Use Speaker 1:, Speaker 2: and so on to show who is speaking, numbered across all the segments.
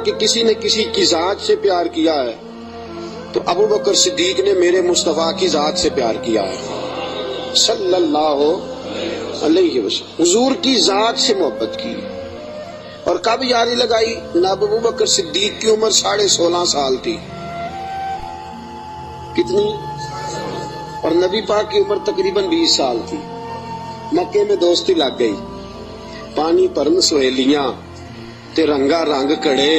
Speaker 1: کہ کسی نے کسی کی ذات سے پیار کیا ہے تو ابو بکر صدیق نے میرے مصطفیٰ کی ذات سے پیار کیا ہے صلی اللہ علیہ وسلم، حضور کی ذات سے محبت کی۔ اور کب یاری لگائی؟ جناب ابو بکر صدیق کی عمر 16.5 سال تھی۔ کتنی؟ اور نبی پاک کی عمر تقریباً 20 سال تھی۔ مکے میں دوستی لگ گئی، پانی پرن سہیلیاں تے رنگا رنگ کڑے،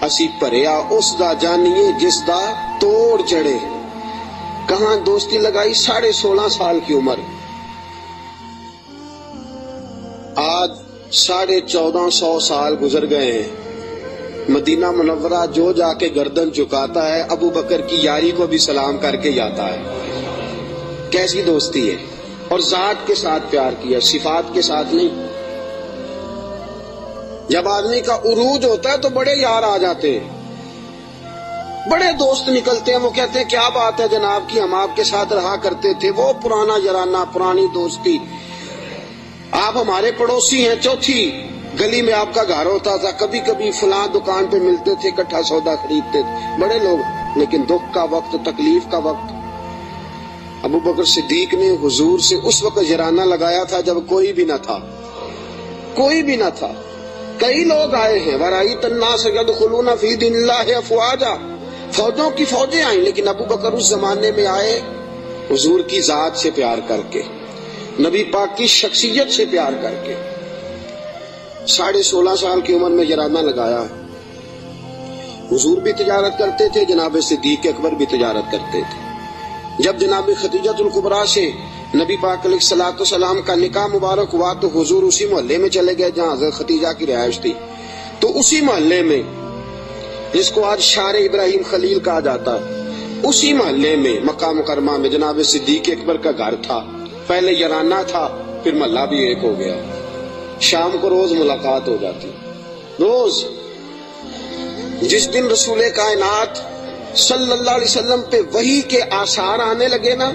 Speaker 1: اسی پریا اس دا جانیے جس دا توڑ چڑھے۔ کہاں دوستی لگائی؟ 16.5 سال کی عمر۔ آج 1450 سال گزر گئے ہیں، مدینہ منورہ جو جا کے گردن چکاتا ہے ابو بکر کی یاری کو بھی سلام کر کے جاتا ہے۔ کیسی دوستی ہے! اور ذات کے ساتھ پیار کیا، صفات کے ساتھ نہیں۔ جب آدمی کا عروج ہوتا ہے تو بڑے یار آ جاتے ہیں، بڑے دوست نکلتے ہیں، وہ کہتے ہیں کیا بات ہے جناب کی، ہم آپ کے ساتھ رہا کرتے تھے، وہ پرانا یارانہ، پرانی دوستی، آپ ہمارے پڑوسی ہیں، چوتھی گلی میں آپ کا گھر ہوتا تھا، کبھی کبھی فلاں دکان پہ ملتے تھے، اکٹھا سودا خریدتے تھے، بڑے لوگ۔ لیکن دکھ کا وقت، تکلیف کا وقت، ابو بکر صدیق نے حضور سے اس وقت یارانہ لگایا تھا جب کوئی بھی نہ تھا، کوئی بھی نہ تھا۔ کئی لوگ آئے ہیں، وَرَأَيْتَ النَّاسَ يَدْخُلُونَ فِي دِينِ اللَّهِ أَفْوَاجًا، فوجوں کی فوجیں آئیں، لیکن ابو بکر اس زمانے میں آئے حضور کی ذات سے پیار کر کے، نبی پاک کی شخصیت سے پیار کر کے۔ 16.5 سال کی عمر میں یارانہ لگایا۔ حضور بھی تجارت کرتے تھے، جناب صدیق اکبر بھی تجارت کرتے تھے۔ جب جناب خدیجہ الکبریٰ سے نبی پاک علیہ الصلوۃ والسلام کا نکاح مبارک ہوا تو حضور اسی محلے میں چلے گئے جہاں حضرت خدیجہ کی رہائش تھی۔ تو اسی محلے میں، جس کو آج شار ابراہیم خلیل کہا جاتا ہے، اسی محلے میں مکہ مکرمہ میں جناب صدیق اکبر کا گھر تھا۔ پہلے یارانہ تھا، پھر محلہ بھی ایک ہو گیا۔ شام کو روز ملاقات ہو جاتی، روز۔ جس دن رسول کائنات صلی اللہ علیہ وسلم پہ وحی کے آثار آنے لگے نا،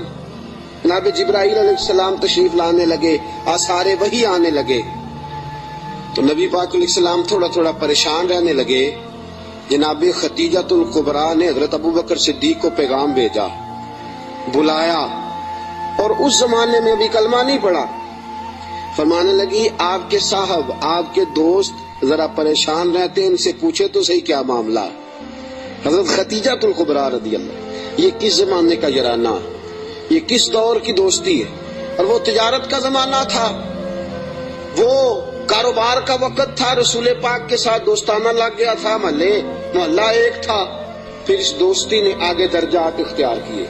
Speaker 1: جناب جبرائیل علیہ السلام تشریف لانے لگے، آثار وحی آنے لگے، تو نبی پاک علیہ السلام تھوڑا تھوڑا پریشان رہنے لگے۔ جناب خدیجہ الکبریٰ نے حضرت ابو بکر صدیق کو پیغام بھیجا، بلایا، اور اس زمانے میں ابھی کلمہ نہیں پڑا۔ فرمانے لگی آپ کے صاحب، آپ کے دوست ذرا پریشان رہتے ہیں، ان سے پوچھے تو صحیح کیا معاملہ۔ حضرت خدیجہ الکبریٰ رضی اللہ، یہ کس زمانے کا یارانہ، یہ کس دور کی دوستی ہے؟ اور وہ تجارت کا زمانہ تھا، وہ کاروبار کا وقت تھا، رسول پاک کے ساتھ دوستانہ لگ گیا تھا، محلہ ایک تھا۔ پھر اس دوستی نے آگے درجات اختیار کیے۔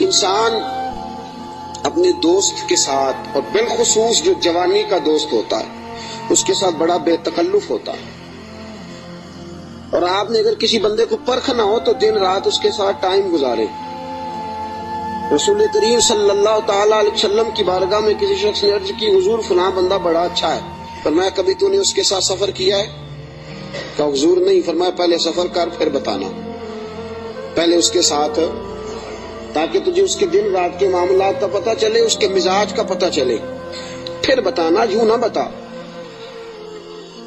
Speaker 1: انسان اپنے دوست کے ساتھ، اور بالخصوص جو جوانی کا دوست ہوتا ہے، اس کے ساتھ بڑا بے تکلف ہوتا ہے۔ اور آپ نے اگر کسی بندے کو پرکھ نہ ہو تو دن رات اس کے ساتھ ٹائم گزارے۔ رسول کریم صلی اللہ تعالی علیہ وسلم کی بارگاہ میں کسی شخص نے عرض کی، حضور فلاں بندہ بڑا اچھا ہے، فرمایا کبھی تو نے اس کے ساتھ سفر کیا ہے؟ کہا حضور نہیں۔ فرمایا پہلے سفر کر پھر بتانا، پہلے اس کے ساتھ، تاکہ تجھے اس کے دن رات کے معاملات کا پتہ چلے، اس کے مزاج کا پتہ چلے، پھر بتانا، یوں نہ بتا۔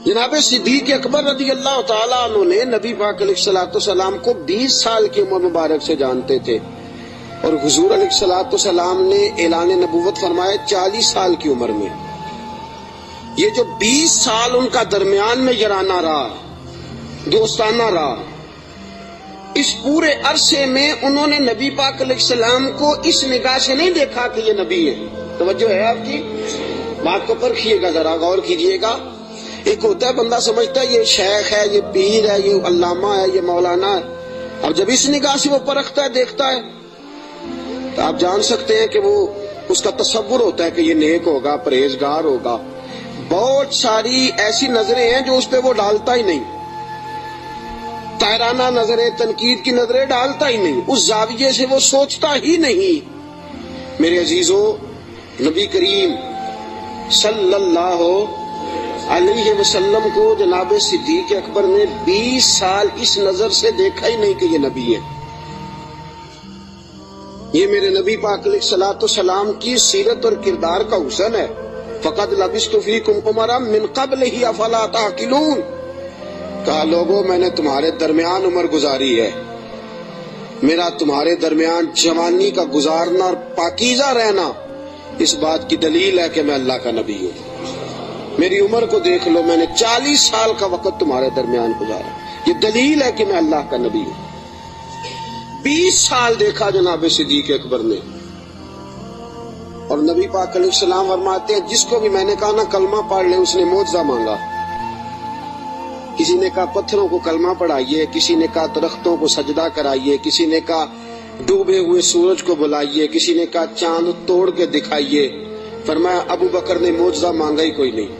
Speaker 1: جناب صدیق اکبر رضی اللہ تعالیٰ عنہ نے نبی پاک علیہ الصلوۃ والسلام کو 20 سال کی عمر مبارک سے جانتے تھے، اور حضور علیہ الصلوۃ والسلام نے اعلان نبوت فرمایا 40 سال کی عمر میں۔ یہ جو 20 سال ان کا درمیان میں یارانہ رہا، دوستانہ رہا، اس پورے عرصے میں انہوں نے نبی پاک علیہ السلام کو اس نگاہ سے نہیں دیکھا کہ یہ نبی ہے۔ توجہ ہے آپ کی؟ بات کو پرکھیے گا، ذرا غور کیجئے گا۔ ایک ہوتا ہے بندہ سمجھتا ہے یہ شیخ ہے، یہ پیر ہے، یہ علامہ ہے، یہ مولانا ہے، اب جب اس نگاہ سے وہ پرکھتا ہے، دیکھتا ہے، تو آپ جان سکتے ہیں کہ وہ اس کا تصور ہوتا ہے کہ یہ نیک ہوگا، پرہیزگار ہوگا۔ بہت ساری ایسی نظریں ہیں جو اس پہ وہ ڈالتا ہی نہیں، تائرانہ نظریں، تنقید کی نظریں ڈالتا ہی نہیں، اس زاویے سے وہ سوچتا ہی نہیں۔ میرے عزیزو، نبی کریم صلی اللہ علیہ وسلم کو جناب صدیق اکبر نے 20 سال اس نظر سے دیکھا ہی نہیں کہ یہ نبی ہے۔ یہ میرے نبی پاک علیہ الصلوۃ والسلام کی سیرت اور کردار کا حسن ہے۔ فقد لبثت فیکم عمرا من قبلہ افلا تعقلون، کہا لوگوں میں نے تمہارے درمیان عمر گزاری ہے، میرا تمہارے درمیان جوانی کا گزارنا اور پاکیزہ رہنا اس بات کی دلیل ہے کہ میں اللہ کا نبی ہوں۔ میری عمر کو دیکھ لو، میں نے 40 سال کا وقت تمہارے درمیان گزارا، یہ دلیل ہے کہ میں اللہ کا نبی ہوں۔ 20 سال دیکھا جناب صدیق اکبر نے، اور نبی پاک علیہ السلام فرماتے ہیں جس کو بھی میں نے کہا نا کلمہ پڑھ لے، اس نے معجزہ مانگا۔ کسی نے کہا پتھروں کو کلمہ پڑھائیے، کسی نے کہا درختوں کو سجدہ کرائیے، کسی نے کہا ڈوبے ہوئے سورج کو بلائیے، کسی نے کہا چاند توڑ کے دکھائیے۔ فرمایا ابو بکر نے معجزہ مانگا ہی کوئی نہیں۔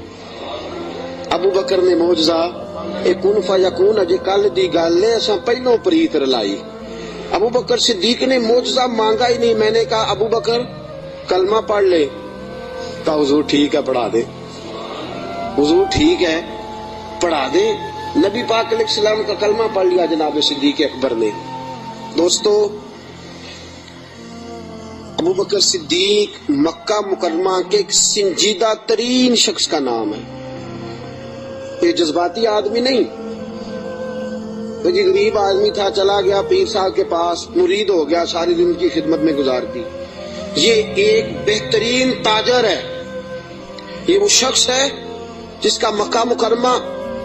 Speaker 1: ابو بکر نے معجزہ کن فیکون اجے کل دی گل ہے، اساں پہلوں پریت رلائی۔ ابو بکر صدیق نے معجزہ مانگا ہی نہیں۔ میں نے کہا ابو بکر کلمہ پڑھ لے، کہا حضور ٹھیک ہے پڑھا دے، حضور ٹھیک ہے پڑھا دے۔ نبی پاک علیہ السلام کا کلمہ پڑھ لیا جناب صدیق اکبر نے۔ دوستو، ابو بکر صدیق مکہ مکرمہ کے ایک سنجیدہ ترین شخص کا نام ہے۔ یہ جذباتی آدمی نہیں، یہ غریب آدمی تھا، چلا گیا پیر صاحب کے پاس، مرید ہو گیا، ساری زندگی خدمت میں گزار دی۔ یہ ایک بہترین تاجر ہے، یہ وہ شخص ہے جس کا مکہ مکرمہ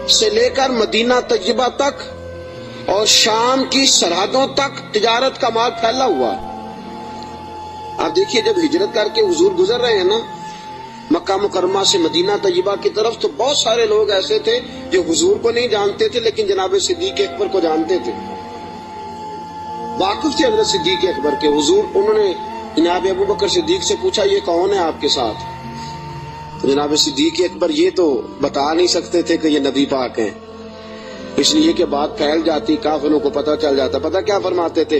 Speaker 1: سے لے کر مدینہ طیبہ تک اور شام کی سرحدوں تک تجارت کا مال پھیلا ہوا ہے۔ آپ دیکھیے جب ہجرت کر کے حضور گزر رہے ہیں نا مکہ مکرمہ سے مدینہ طیبہ کی طرف، تو بہت سارے لوگ ایسے تھے جو حضور کو نہیں جانتے تھے لیکن جناب صدیق اکبر کو جانتے تھے، واقف تھے حضرت صدیق اکبر کے۔ حضور انہوں نے جناب ابو بکر صدیق سے پوچھا یہ کون ہے آپ کے ساتھ؟ جناب صدیق اکبر یہ تو بتا نہیں سکتے تھے کہ یہ نبی پاک ہیں، اس لیے کہ بات پھیل جاتی، کافروں کو پتہ چل جاتا۔ پتہ کیا فرماتے تھے؟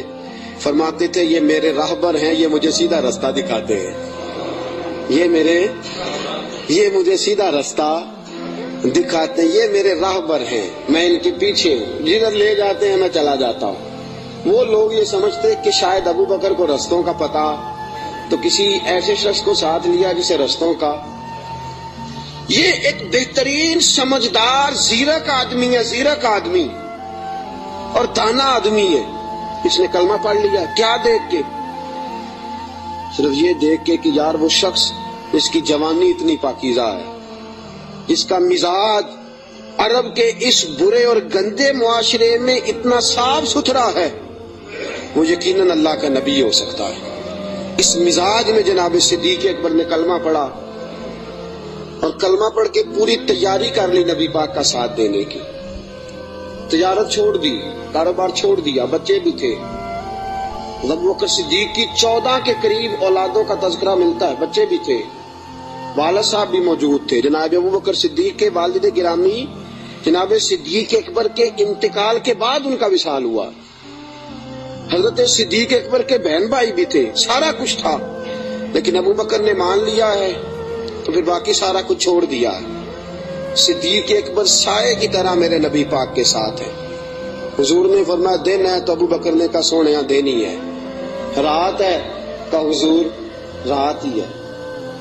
Speaker 1: فرماتے تھے یہ میرے راہبر ہیں، یہ مجھے سیدھا رستہ دکھاتے ہیں، یہ مجھے سیدھا رستہ دکھاتے ہیں، یہ میرے راہبر ہیں، میں ان کے پیچھے ہوں، جدھر لے جاتے ہیں میں چلا جاتا ہوں۔ وہ لوگ یہ سمجھتے کہ شاید ابو بکر کو رستوں کا پتہ، تو کسی ایسے شخص کو ساتھ لیا جسے رستوں کا۔ یہ ایک بہترین سمجھدار زیرک آدمی ہے، زیرک آدمی اور دانا آدمی ہے۔ اس نے کلمہ پڑھ لیا، کیا دیکھ کے؟ صرف یہ دیکھ کے کہ یار وہ شخص اس کی جوانی اتنی پاکیزہ ہے، اس کا مزاج عرب کے اس برے اور گندے معاشرے میں اتنا صاف ستھرا ہے، وہ یقیناً اللہ کا نبی ہو سکتا ہے۔ اس مزاج میں جناب صدیق اکبر نے کلمہ پڑھا، اور کلمہ پڑھ کے پوری تیاری کر لی نبی پاک کا ساتھ دینے کی۔ تجارت چھوڑ دی، کاروبار چھوڑ دیا، بچے بھی تھے۔ ابو بکر صدیق کی 14 کے قریب اولادوں کا تذکرہ ملتا ہے، بچے بھی تھے، والد صاحب بھی موجود تھے۔ جناب ابو بکر صدیق کے والد گرامی جناب صدیق اکبر کے انتقال کے بعد ان کا وصال ہوا۔ حضرت صدیق اکبر کے بہن بھائی بھی تھے، سارا کچھ تھا، لیکن ابو بکر نے مان لیا ہے تو پھر باقی سارا کچھ چھوڑ دیا ہے۔ صدیق اکبر سائے کی طرح میرے نبی پاک کے ساتھ ہے۔ حضور نے فرمایا دن ہے تو ابو بکر نے کہا سونے دینی ہے، رات ہے کہا حضور رات ہی ہے۔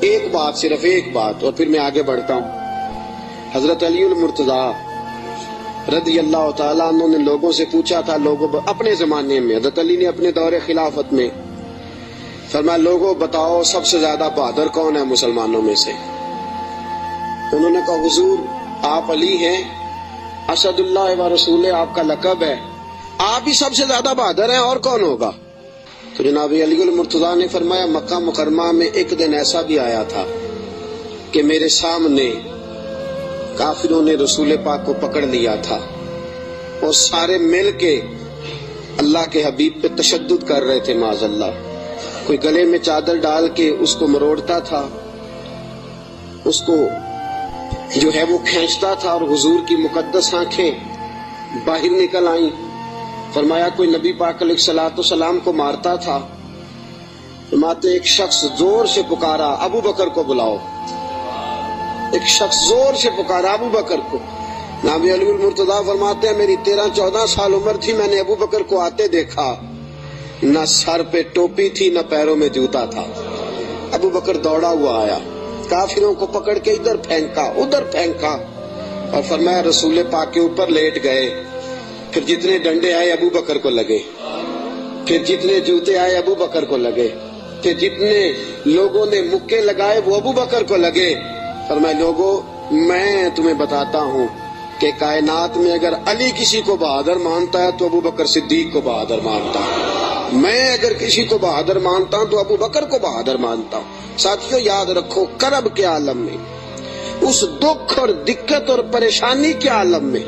Speaker 1: ایک بات، صرف ایک بات، اور پھر میں آگے بڑھتا ہوں۔ حضرت علی المرتضیٰ رضی اللہ تعالیٰ عنہ نے لوگوں سے پوچھا تھا، لوگوں اپنے زمانے میں حضرت علی نے اپنے دور خلافت میں فرمایا لوگوں بتاؤ سب سے زیادہ بہادر کون ہے مسلمانوں میں سے؟ انہوں نے کہا حضور آپ علی ہیں، اسد اللہ و رسول آپ کا لقب ہے، آپ ہی سب سے زیادہ بہادر ہیں، اور کون ہوگا؟ تو جناب علی المرتضیٰ نے فرمایا مکہ مکرمہ میں ایک دن ایسا بھی آیا تھا کہ میرے سامنے کافروں نے رسول پاک کو پکڑ لیا تھا، اور سارے مل کے اللہ کے حبیب پہ تشدد کر رہے تھے معاذ اللہ۔ کوئی گلے میں چادر ڈال کے اس کو مروڑتا تھا، اس کو جو ہے وہ کھینچتا تھا، اور حضور کی مقدس آنکھیں باہر نکل آئیں۔ فرمایا کوئی نبی پاک علیہ الصلوۃ والسلام کو مارتا تھا، فرماتے ایک شخص زور سے پکارا ابو بکر کو بلاؤ، ایک شخص زور سے پکارا ابو بکر کو۔ جناب علی المرتضیٰ فرماتے ہیں میری 13-14 سال عمر تھی، میں نے ابو بکر کو آتے دیکھا، نہ سر پہ ٹوپی تھی نہ پیروں میں جوتا تھا۔ ابو بکر دوڑا ہوا آیا، کافروں کو پکڑ کے ادھر پھینکا ادھر پھینکا، اور فرمایا رسول پاک کے اوپر لیٹ گئے. پھر جتنے ڈنڈے آئے ابو بکر کو لگے, پھر جتنے جوتے آئے ابو بکر کو لگے, پھر جتنے لوگوں نے مکے لگائے وہ ابو بکر کو لگے. فرمایا لوگوں میں تمہیں بتاتا ہوں کہ کائنات میں اگر علی کسی کو بہادر مانتا ہے تو ابو بکر صدیق کو بہادر مانتا ہوں. میں اگر کسی کو بہادر مانتا ہوں تو ابو بکر کو بہادر مانتا ہوں. ساتھیوں یاد رکھو, کرب کے عالم میں, اس دکھ اور دقت اور پریشانی کے عالم میں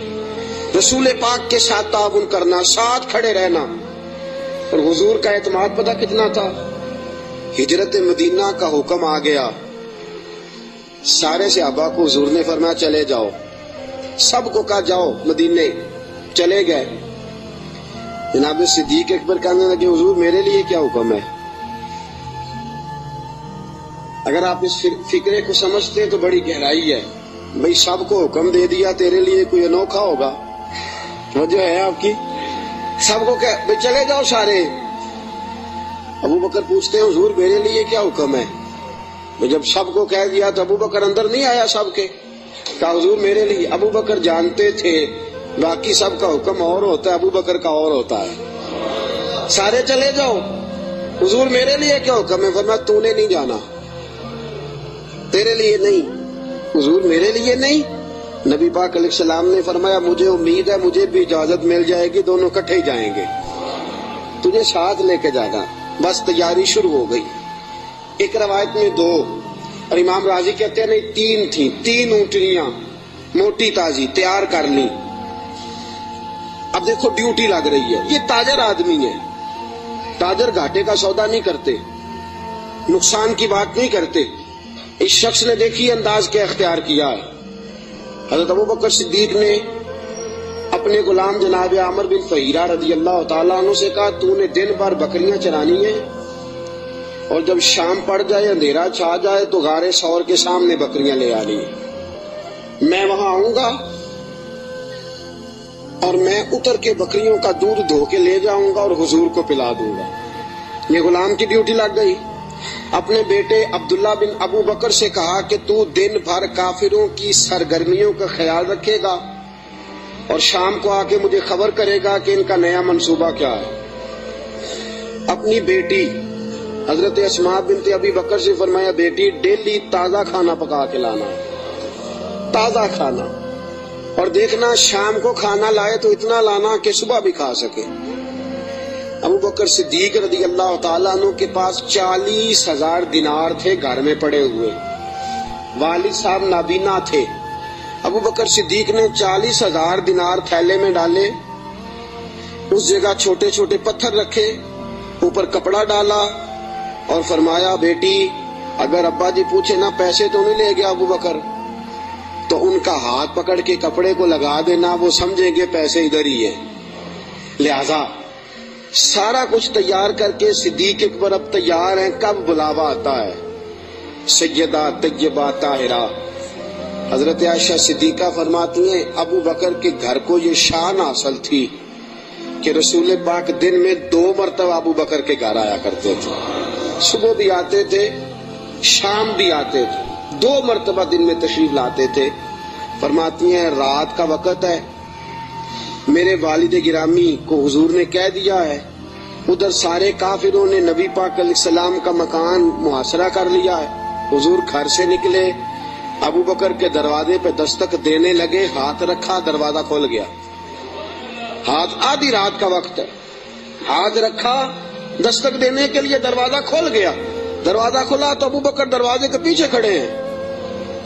Speaker 1: رسول پاک کے ساتھ تعاون کرنا, ساتھ کھڑے رہنا. اور حضور کا اعتماد پتہ کتنا تھا. ہجرت مدینہ کا حکم آ گیا, سارے صحابہ کو حضور نے فرمایا چلے جاؤ. سب کو کہا جاؤ مدینے, چلے گئے. جناب صدیق اکبر کہنے لگے حضور میرے لیے کیا حکم ہے. اگر آپ اس فکرے کو سمجھتے تو بڑی گہرائی ہے. بھئی سب کو حکم دے دیا, تیرے لیے کوئی انوکھا ہوگا. وہ جو ہے آپ کی سب کو کہ بھئی چلے جاؤ سارے. ابو بکر پوچھتے ہیں حضور میرے لیے کیا حکم ہے. جب سب کو کہہ دیا تو ابو بکر اندر نہیں آیا سب کے, کہا حضور میرے لیے. ابو بکر جانتے تھے باقی سب کا حکم اور ہوتا ہے, ابو بکر کا اور ہوتا ہے. سارے چلے جاؤ, حضور میرے لیے کیا حکم ہے. فرمایا تو نے نہیں جانا, تیرے لیے نہیں. حضور میرے لیے نہیں. نبی پاک علیہ السلام نے فرمایا مجھے امید ہے مجھے بھی اجازت مل جائے گی, دونوں اکٹھے ہی جائیں گے, تجھے ساتھ لے کے جانا. بس تیاری شروع ہو گئی. ایک روایت میں 2 اور امام راضی کہتے ہیں نہیں 3 تھیں, 3 اونٹنیاں موٹی تازی تیار کر لی. اب دیکھو ڈیوٹی لگ رہی ہے. یہ تاجر آدمی ہے, تاجر گھاٹے کا سودا نہیں کرتے, نقصان کی بات نہیں کرتے. اس شخص نے دیکھی انداز کیا اختیار کیا ہے. حضرت ابو بکر صدیق نے اپنے غلام جناب عامر بن فہیرہ رضی اللہ تعالیٰ عنہ سے کہا تو نے دن بھر بکریاں چرانی ہیں اور جب شام پڑ جائے اندھیرا چھا جائے تو غار ثور کے سامنے بکریاں لے آنی ہیں. میں وہاں آؤں گا اور میں اتر کے بکریوں کا دودھ دھو کے لے جاؤں گا اور حضور کو پلا دوں گا. یہ غلام کی ڈیوٹی لگ گئی. اپنے بیٹے عبداللہ بن ابو بکر سے کہا کہ تو دن بھر کافروں کی سرگرمیوں کا خیال رکھے گا اور شام کو آ کے مجھے خبر کرے گا کہ ان کا نیا منصوبہ کیا ہے. اپنی بیٹی حضرت اسماء بنت ابی بکر سے فرمایا بیٹی ڈیلی تازہ کھانا پکا کے لانا, تازہ کھانا, اور دیکھنا شام کو کھانا لائے تو اتنا لانا کہ صبح بھی کھا سکے. ابو بکر صدیق رضی اللہ تعالیٰ عنہ کے پاس 40,000 دینار تھے گھر میں پڑے ہوئے. والد صاحب نابینا تھے. ابو بکر صدیق نے 40,000 دینار تھیلے میں ڈالے, اس جگہ چھوٹے چھوٹے پتھر رکھے, اوپر کپڑا ڈالا اور فرمایا بیٹی اگر ابا جی پوچھے نا پیسے تو نہیں لے گیا ابو بکر, تو ان کا ہاتھ پکڑ کے کپڑے کو لگا دینا, وہ سمجھیں گے پیسے ادھر ہی ہیں. لہذا سارا کچھ تیار کر کے صدیق اکبر اب تیار ہیں. کب بلاوا آتا ہے سیدہ طیبہ طاہرہ حضرت عائشہ صدیقہ فرماتی ہیں ابو بکر کے گھر کو یہ شان حاصل تھی کہ رسول پاک دن میں 2 مرتبہ ابو بکر کے گھر آیا کرتے تھے. صبح بھی آتے تھے, شام بھی آتے تھے, 2 مرتبہ دن میں تشریف لاتے تھے. فرماتی ہیں رات کا وقت ہے, میرے والد گرامی کو حضور نے کہہ دیا ہے, ادھر سارے کافروں نے نبی پاک علیہ السلام کا مکان محاصرہ کر لیا ہے. حضور گھر سے نکلے, ابو بکر کے دروازے پہ دستک دینے لگے, ہاتھ رکھا دروازہ کھول گیا. ہاتھ آدھی رات کا وقت ہے, ہاتھ رکھا دستک دینے کے لیے دروازہ کھول گیا. دروازہ کھلا تو ابو بکر دروازے کے پیچھے کھڑے ہیں.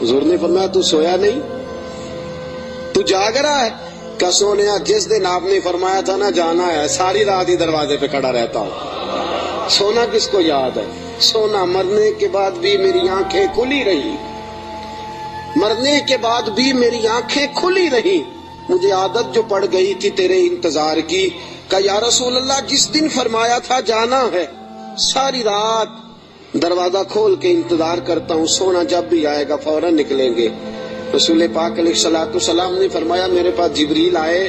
Speaker 1: حضور نے فرمایا تو سویا نہیں, تو جاگ رہا ہے. کہ سونیا جس دن آپ نے فرمایا تھا نا جانا ہے ساری رات ہی دروازے پہ کھڑا رہتا ہوں. سونا کس کو یاد ہے. سونا مرنے کے بعد بھی میری آنکھیں کھلی رہی, مرنے کے بعد بھی میری آنکھیں کھلی رہی. مجھے عادت جو پڑ گئی تھی تیرے انتظار کی, کہ یا رسول اللہ جس دن فرمایا تھا جانا ہے ساری رات دروازہ کھول کے انتظار کرتا ہوں, سونا جب بھی آئے گا فوراً نکلیں گے. رسول پاک علیہ السلام نے فرمایا میرے پاس جبریل آئے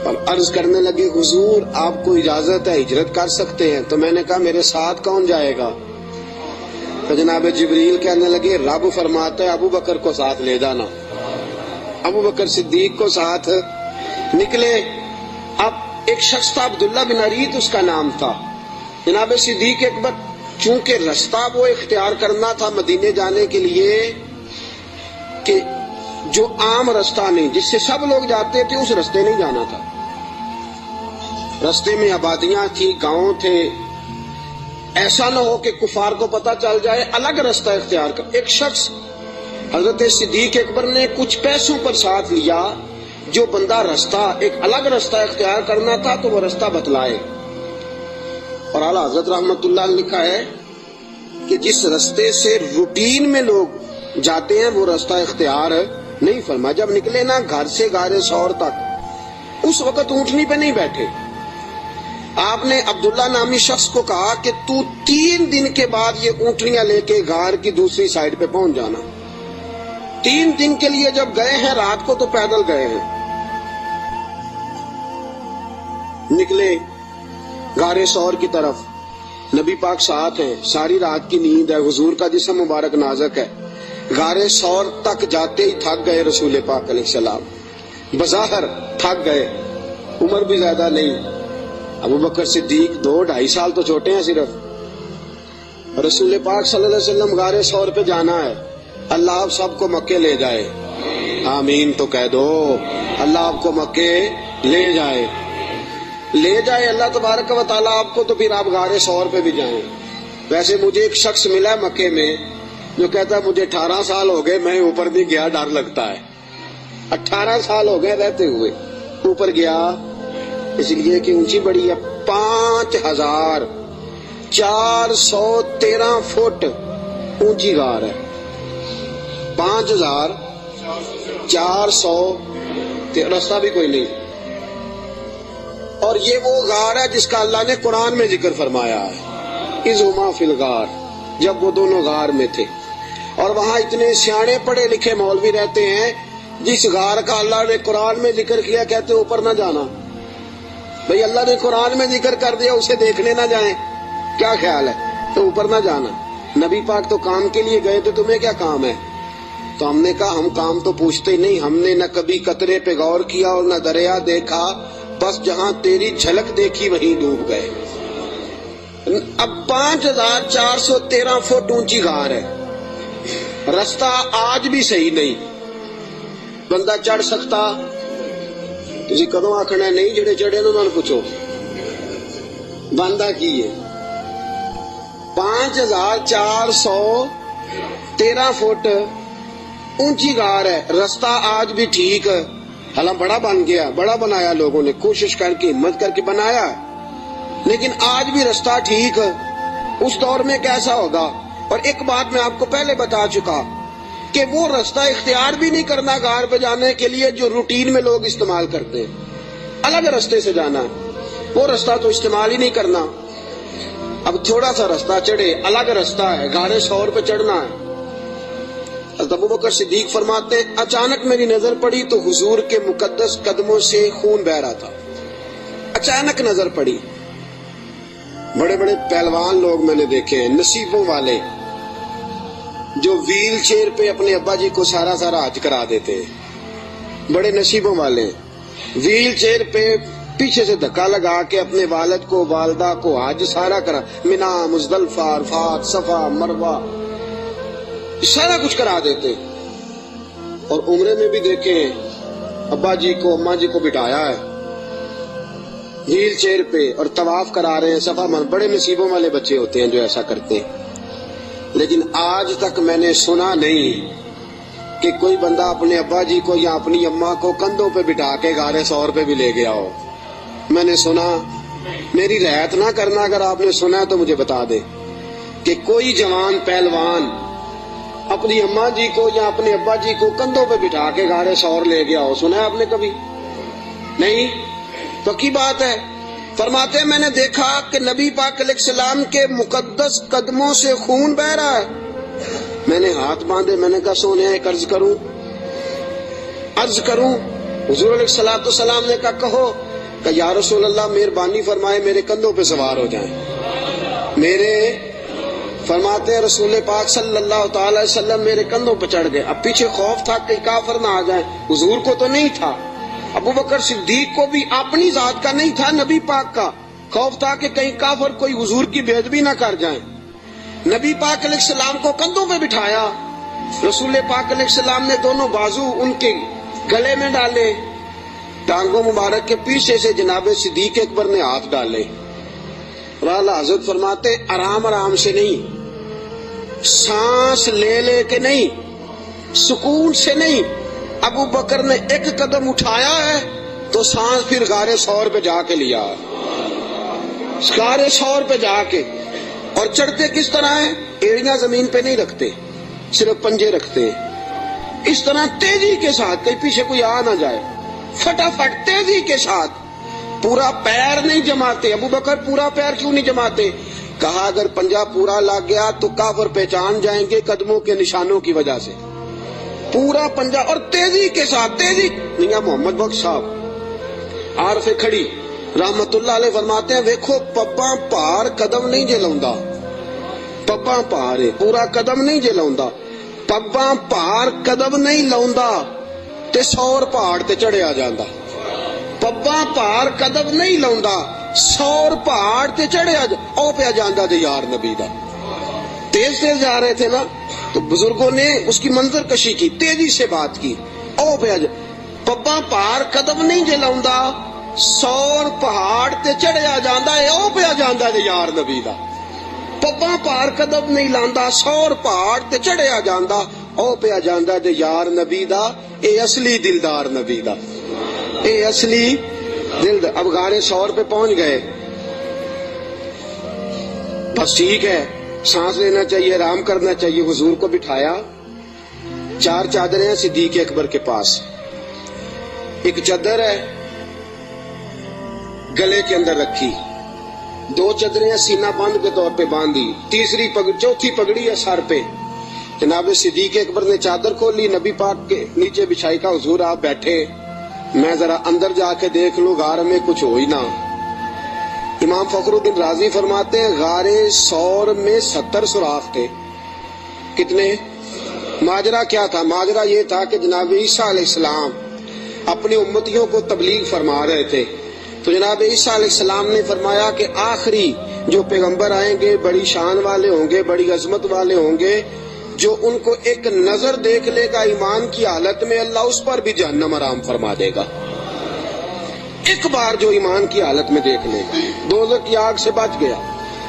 Speaker 1: اور عرض کرنے لگے حضور آپ کو اجازت ہے ہجرت کر سکتے ہیں. تو میں نے کہا میرے ساتھ کون جائے گا. تو جناب جبریل کہنے لگے رب فرماتا ہے ابو بکر کو ساتھ لے جانا. ابو بکر صدیق کو ساتھ نکلے. اب ایک شخص تھا عبداللہ بن عریت اس کا نام تھا. جناب صدیق اکبر چونکہ رستہ وہ اختیار کرنا تھا مدینے جانے کے لیے کہ جو عام رستہ نہیں جس سے سب لوگ جاتے تھے اس رستے نہیں جانا تھا. رستے میں آبادیاں تھی، گاؤں تھے، ایسا نہ ہو کہ کفار کو پتہ چل جائے، الگ رستہ اختیار کر. ایک شخص حضرت صدیق اکبر نے کچھ پیسوں پر ساتھ لیا، جو بندہ رستہ ایک الگ رستہ اختیار کرنا تھا تو وہ رستہ بتلائے. اور اعلیٰ حضرت رحمت اللہ نے لکھا ہے کہ جس رستے سے روٹین میں لوگ جاتے ہیں وہ رستہ اختیار نہیں فرما. جب نکلے نا گھر سے غار ثور تک، اس وقت اونٹنی پہ نہیں بیٹھے. آپ نے عبداللہ نامی شخص کو کہا کہ تو 3 دن کے بعد یہ اونٹنیاں لے کے غار کی دوسری سائڈ پہ پہنچ جانا. 3 دن کے لیے جب گئے ہیں، رات کو تو پیدل گئے ہیں. نکلے غار ثور کی طرف، نبی پاک ساتھ ہیں، ساری رات کی نیند ہے، حضور کا جسم مبارک نازک ہے. غار ثور تک جاتے ہی تھک گئے رسول پاک علیہ السلام، بظاہر تھک گئے. عمر بھی زیادہ نہیں، ابو بکر صدیق 2-2.5 سال تو چھوٹے ہیں صرف. رسول پاک صلی اللہ علیہ وسلم غار ثور پہ جانا ہے. اللہ آپ سب کو مکے لے جائے، آمین تو کہہ دو. اللہ آپ کو مکے لے جائے، لے جائے اللہ تبارک و تعالیٰ آپ کو، تو پھر آپ غار ثور پہ بھی جائیں. ویسے مجھے ایک شخص ملا ہے مکے میں جو کہتا ہے مجھے 18 سال ہو گئے میں اوپر نہیں گیا، ڈر لگتا ہے. 18 سال ہو گئے رہتے ہوئے اوپر گیا، اس لیے کہ اونچی بڑی ہے. 5413 فٹ اونچی غار ہے. 5400 رستہ بھی کوئی نہیں. اور یہ وہ غار ہے جس کا اللہ نے قرآن میں ذکر فرمایا ہے، اذ ہما فی الغار، جب وہ دونوں غار میں تھے. اور وہاں اتنے سیانے پڑھے لکھے مولوی رہتے ہیں، جس غار کا اللہ نے قرآن میں ذکر کیا کہتے اوپر نہ جانا. بھئی اللہ نے قرآن میں ذکر کر دیا، اسے دیکھنے نہ جائیں، کیا خیال ہے؟ تو اوپر نہ جانا. نبی پاک تو کام کے لیے گئے تھے، تمہیں کیا کام ہے؟ تو ہم نے کہا ہم کام تو پوچھتے ہی نہیں، ہم نے نہ کبھی قطرے پہ غور کیا اور نہ دریا دیکھا، بس جہاں تیری جھلک دیکھی وہیں ڈوب گئے. اب 5413 فٹ اونچی غار ہے، رستہ آج بھی صحیح نہیں. بندہ چڑھ سکتا؟ تسی کدوں آکھنا نہیں، جڑے چڑھے انہوں نے پوچھو بندہ کی ہے. 5413 فٹ اونچی غار ہے، رستہ آج بھی ٹھیک، حالانکہ بڑا بن گیا، بڑا بنایا لوگوں نے، کوشش کر کے ہمت کر کے بنایا، لیکن آج بھی رستہ ٹھیک. اس دور میں کیسا ہوگا؟ اور ایک بات میں آپ کو پہلے بتا چکا کہ وہ رستہ اختیار بھی نہیں کرنا غار پہ جانے کے لیے جو روٹین میں لوگ استعمال کرتے ہیں. الگ رستے سے جانا ہے، وہ رستہ تو استعمال ہی نہیں کرنا. اب تھوڑا سا رستہ چڑھے، الگ رستہ ہے، غار ثور پہ چڑھنا ہے. حضرت ابو بکر صدیق فرماتے ہیں اچانک میری نظر پڑی تو حضور کے مقدس قدموں سے خون بہ رہا تھا. اچانک نظر پڑی. بڑے بڑے پہلوان لوگ میں نے دیکھے ہیں، نصیبوں والے، جو ویل چیئر پہ اپنے ابا جی کو سارا حج کرا دیتے ہیں. بڑے نصیبوں والے ویل چیئر پہ پیچھے سے دھکا لگا کے اپنے والد کو والدہ کو حج سارا کرا، منا، مزدلفہ، عرفات، صفا، مروہ، سارا کچھ کرا دیتے. اور عمرے میں بھی دیکھیں ابا جی کو اماں جی کو بٹھایا ہے ویل چیئر پہ اور طواف کرا رہے ہیں صفا. بڑے نصیبوں والے بچے ہوتے ہیں جو ایسا کرتے ہیں. لیکن آج تک میں نے سنا نہیں کہ کوئی بندہ اپنے ابا جی کو یا اپنی اماں کو کندھوں پہ بٹھا کے غار ثور پہ بھی لے گیا ہو. میں نے سنا، میری رعایت نہ کرنا اگر آپ نے سنا تو مجھے بتا دے کہ کوئی جوان پہلوان اپنی اماں جی کو یا اپنے ابا جی کو کندھوں پہ بٹھا کے غار ثور لے گیا ہو. سنا ہے آپ نے کبھی؟ نہیں. پکی بات ہے. فرماتے ہیں میں نے دیکھا کہ نبی پاک علیہ السلام کے مقدس قدموں سے خون بہ رہا ہے. میں نے ہاتھ باندھے، میں نے کہا سونے ایک عرض کروں. حضور علیہ الصلوۃ والسلام نے کہا کہو. کہ یا رسول اللہ مہربانی فرمائے میرے کندھوں پہ سوار ہو جائیں، میرے فرماتے ہیں رسول پاک صلی اللہ تعالی وسلم میرے کندھوں پہ چڑھ گئے. اب پیچھے خوف تھا کہ کافر نہ آ جائیں. حضور کو تو نہیں تھا, ابو بکر صدیق کو بھی اپنی ذات کا نہیں تھا, نبی پاک کا خوف تھا کہ کہیں کافر کوئی حضور کی بے ادبی نہ کر جائیں. نبی پاک علیہ السلام کو کندھوں پہ بٹھایا. رسول پاک علیہ السلام نے دونوں بازو ان کے گلے میں ڈالے, ٹانگوں مبارک کے پیچھے سے جناب صدیق اکبر نے ہاتھ ڈالے. اور اعلیٰ حضرت فرماتے آرام آرام سے نہیں, سانس لے لے کے نہیں, سکون سے نہیں. ابو بکر نے ایک قدم اٹھایا ہے تو سانس پھر غار ثور پہ جا کے لیا, غار ثور پہ جا کے. اور چڑھتے کس طرح ہیں؟ ایڑیاں زمین پہ نہیں رکھتے, صرف پنجے رکھتے ہیں. اس طرح تیزی کے ساتھ, کہیں پیچھے کوئی آ نہ جائے, فٹافٹ تیزی کے ساتھ. پورا پیر نہیں جماتے. ابو بکر پورا پیر کیوں نہیں جماتے؟ کہا اگر پنجہ پورا لگ گیا تو کافر پہچان جائیں گے قدموں کے نشانوں کی وجہ سے. پورا پنجہ اور تیزی کے ساتھ, تیزی. میاں محمد بخش صاحب عارف کھڑی رحمت اللہ علیہ فرماتے ہیں ویکھو پباں پار قدم نہیں جے لاؤندا, پباں پار ہے پورا قدم نہیں جے لاؤندا, پباں پار قدم نہیں لاؤندا تے سور پہاڑ تے چڑھیا جاندا. پباں پار قدم نہیں لاؤندا, سور پہاڑ تے چڑھیا او پیا جاندا تے یار نبی دا. تیز تیز جا رہے تھے نا تو بزرگوں نے اس کی منظر کشی کی, تیزی سے بات کی. او پیا پباں پار قدم نہیں جے لاؤندا, سور پہاڑ تے چڑھیا جاندا اے او پیا جاندا تے یار نبی دا. پباں پار قدم نہیں لاندا, سور پہاڑ تے چڑھیا جاندا او پیا جاندا تے یار نبی دا. اے اصلی دلدار نبی دا, اے اصلی دل. اب غار ثور پہ پہنچ گئے, بس ٹھیک ہے, سانس لینا چاہیے, آرام کرنا چاہیے. حضور کو بٹھایا, 4 چادریں ہیں صدیق اکبر کے پاس. ایک چادر ہے گلے کے اندر رکھی, 2 چادریں سینہ بند کے طور پہ باندھی, چوتھی پگڑی ہے سر پہ. جناب صدیق اکبر نے چادر کھولی, نبی پاک کے نیچے بچھائی. کا حضور آپ بیٹھے, میں ذرا اندر جا کے دیکھ لوں غار میں کچھ ہو ہی نہ. امام فخر الدین رازی فرماتے ہیں غار ثور میں 70 سوراخ تھے. کتنے؟ ماجرا کیا تھا؟ ماجرا یہ تھا کہ جناب عیسیٰ علیہ السلام اپنی امتیوں کو تبلیغ فرما رہے تھے. تو جناب عیسیٰ علیہ السلام نے فرمایا کہ آخری جو پیغمبر آئیں گے بڑی شان والے ہوں گے, بڑی عظمت والے ہوں گے, جو ان کو ایک نظر دیکھ لے گا ایمان کی حالت میں, اللہ اس پر بھی جہنم حرام فرما دے گا. ایک بار جو ایمان کی حالت میں دیکھ لے گا, دوزخ کی آگ سے بچ گیا,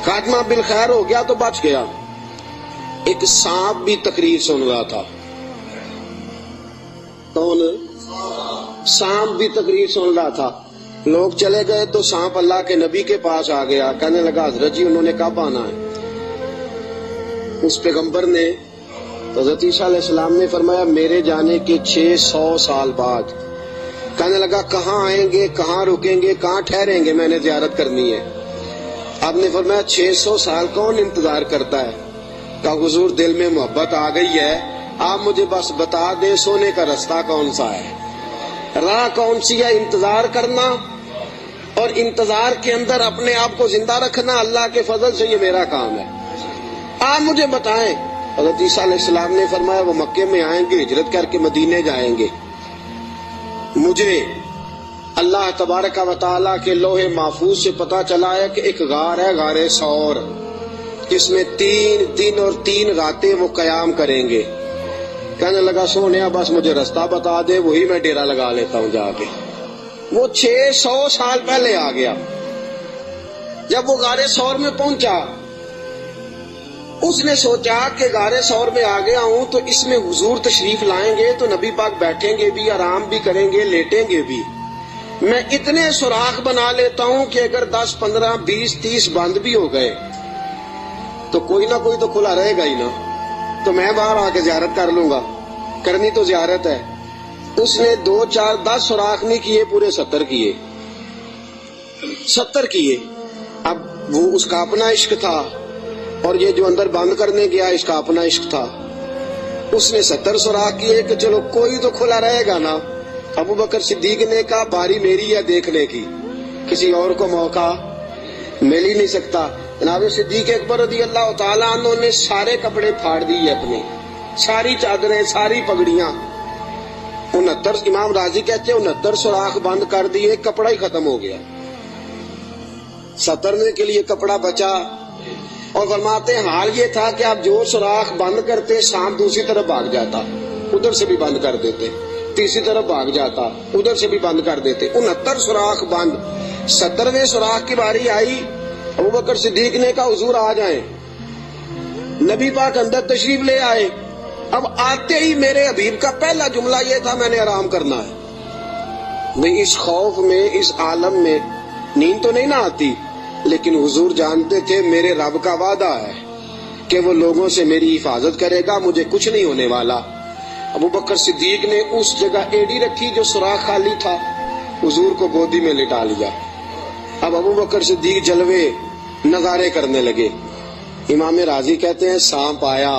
Speaker 1: خاتمہ بالخیر ہو گیا تو بچ گیا. ایک سانپ بھی تقریر سن رہا تھا. کون؟ سانپ بھی تقریر سن رہا تھا. لوگ چلے گئے تو سانپ اللہ کے نبی کے پاس آ گیا, کہنے لگا حضرت جی انہوں نے کب آنا ہے؟ اس پیغمبر نے, حضرت عیسیٰ علیہ السلام نے فرمایا میرے جانے کے 600 سال بعد. کہنے لگا کہاں آئیں گے, کہاں رکیں گے, کہاں ٹھہریں گے, میں نے زیارت کرنی ہے. آپ نے فرمایا 600 سال کون انتظار کرتا ہے؟ کہا حضور دل میں محبت آ گئی ہے, آپ مجھے بس بتا دے سونے کا رستہ کون سا ہے, راہ کون سی ہے. انتظار کرنا اور انتظار کے اندر اپنے آپ کو زندہ رکھنا اللہ کے فضل سے یہ میرا کام ہے, آپ مجھے بتائیں. حضرت عیسیٰ علیہ السلام نے فرمایا وہ مکے میں آئیں گے, ہجرت کر کے مدینے جائیں گے. مجھے اللہ تبارک و تعالیٰ کے لوح محفوظ سے پتا چلا ہے کہ ایک غار ہے, غار ثور, جس میں 3 دن اور 3 راتیں وہ قیام کریں گے. کہنے لگا سونیا بس مجھے رستہ بتا دے, وہی میں ڈیرا لگا لیتا ہوں جا کے. وہ 600 سال پہلے آ گیا. جب وہ غار ثور میں پہنچا, اس نے سوچا کہ غار ثور میں آ گیا ہوں تو اس میں حضور تشریف لائیں گے تو نبی پاک بیٹھیں گے بھی, آرام بھی کریں گے, لیٹیں گے بھی. میں اتنے سوراخ بنا لیتا ہوں کہ اگر 10 15 20 30 بند بھی ہو گئے تو کوئی نہ کوئی تو کھلا رہے گا ہی نا, تو میں باہر آ کے زیارت کر لوں گا, کرنی تو زیارت ہے. اس نے 2 4 10 سوراخ نہیں کیے, پورے 70 کیے, 70 کیے. اب وہ اس کا اپنا عشق تھا اور یہ جو اندر بند کرنے گیا اس کا اپنا عشق تھا. اس نے 70 سوراخ کیے کہ چلو کوئی تو کھلا رہے گا نا. ابو بکر صدیق نے کہا باری میری ہے دیکھنے کی, کسی اور کو موقع مل ہی نہیں سکتا. جناب صدیق اکبر رضی اللہ تعالیٰ عنہ نے سارے کپڑے پھاڑ دیے اپنے، ساری چادریں، ساری پگڑیاں، 69 امام راضی کہتے ہیں 69 سوراخ بند کر دیے، کپڑا ہی ختم ہو گیا، 70 کے لیے کپڑا بچا۔ اور فرماتے ہیں حال یہ تھا کہ آپ جو سوراخ بند کرتے سانپ دوسری طرف بھاگ جاتا، ادھر سے بھی بند کر دیتے، تیسری طرف بھاگ جاتا، ادھر سے بھی بند کر دیتے، 69 سوراخ بند۔ 70ویں سوراخ کی باری آئی، ابوبکر صدیق نے کہا حضور آ جائیں، نبی پاک اندر تشریف لے آئے۔ اب آتے ہی میرے حبیب کا پہلا جملہ یہ تھا میں نے آرام کرنا ہے۔ میں اس خوف میں، اس عالم میں نیند تو نہیں نہ آتی، لیکن حضور جانتے تھے میرے رب کا وعدہ ہے کہ وہ لوگوں سے میری حفاظت کرے گا، مجھے کچھ نہیں ہونے والا۔ ابوبکر صدیق نے اس جگہ ایڑی رکھی جو سوراخ خالی تھا، حضور کو گودی میں لٹا لیا۔ اب ابوبکر صدیق جلوے نظارے کرنے لگے۔ امام راضی کہتے ہیں سانپ آیا،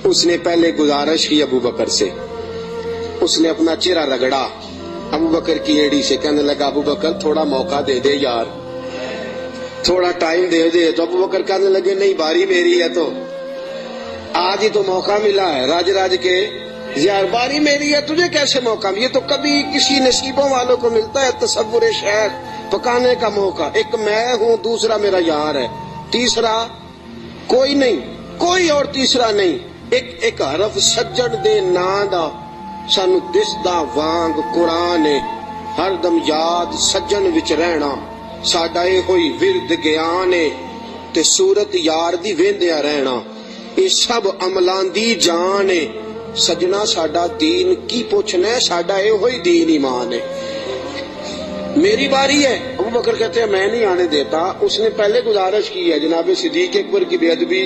Speaker 1: اس نے پہلے گزارش کی ابوبکر سے، اس نے اپنا چہرہ رگڑا ابوبکر کی ایڑی سے، کہنے لگا ابوبکر تھوڑا موقع دے دے یار، تھوڑا ٹائم دے دے۔ تو ابوبکر کہنے لگے نہیں باری میری ہے، تو آج ہی تو موقع ملا ہے، راج راج کے یار باری میری ہے، تجھے کیسے موقع؟ یہ تو کبھی کسی نصیبوں والوں کو ملتا ہے تصور شیخ، پکانے کا موقع۔ ایک میں ہوں، دوسرا میرا یار ہے، تیسرا کوئی نہیں، کوئی اور تیسرا نہیں۔ ایک حرف سجن دے نا دا سانو دسدا وانگ قرآن، ہر دم یاد سجن وچ رہنا ساڈا اے ہوئی ورد گیان تے صورت یار دی ویندیا رہنا، اے سب عملاں دی جان ہے۔ سجنا ساڈا دین کی پوچھنا ہے، ساڈا اے ہوئی دین ایمان ہے۔ میری باری ہے، ابوبکر کہتے ہیں میں نہیں آنے دیتا۔ اس نے پہلے گزارش کی ہے، جناب صدیق اکبر کی بے ادبی۔